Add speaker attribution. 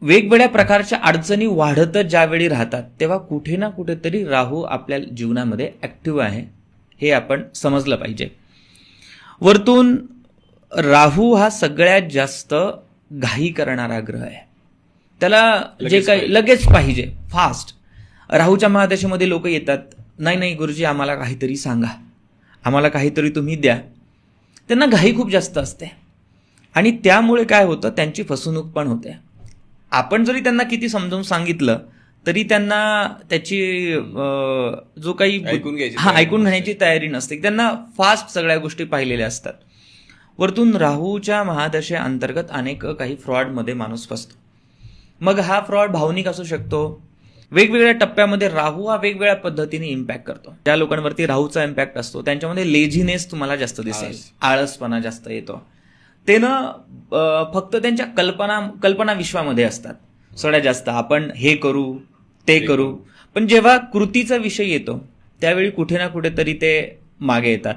Speaker 1: वेगवेगळ्या प्रकारच्या अडचणी वाढतच ज्यावेळी राहतात तेव्हा कुठे ना कुठेतरी राहू आपल्या जीवनामध्ये ऍक्टिव्ह आहे हे आपण समजलं पाहिजे. वरतून राहू हा सगळ्यात जास्त घाई करणारा ग्रह आहे. त्याला जे काही लगेच पाहिजे, फास्ट. राहूच्या महादशेमध्ये लोक येतात, नाही गुरुजी आम्हाला काहीतरी सांगा, आम्हाला काहीतरी तुम्ही द्या. त्यांना घाई खूप जास्त असते आणि त्यामुळे काय होतं, त्यांची फसवणूक पण होते. आपण जरी त्यांना किती समजावून सांगितलं तरी त्यांना त्याची जो काही ऐकून घेण्याची तयारी नसते. त्यांना फास्ट सगळ्या गोष्टी पाहिलेल्या असतात. वरतून राहूच्या महादशेअंतर्गत अनेक काही फ्रॉडमध्ये माणूस फसतो. मग हा फ्रॉड भावनिक असू शकतो. वेगवेगळ्या टप्प्यामध्ये राहू हा वेगवेगळ्या पद्धतीने इम्पॅक्ट करतो. ज्या लोकांवरती राहूचा इम्पॅक्ट असतो त्यांच्यामध्ये लेझीनेस तुम्हाला जास्त दिसेल, आळसपणा जास्त येतो. ते ना फक्त त्यांच्या कल्पना विश्वामध्ये असतात सगळ्यात जास्त. आपण हे करू ते करू, पण जेव्हा कृतीचा विषय येतो त्यावेळी कुठे ना कुठेतरी ते मागे येतात.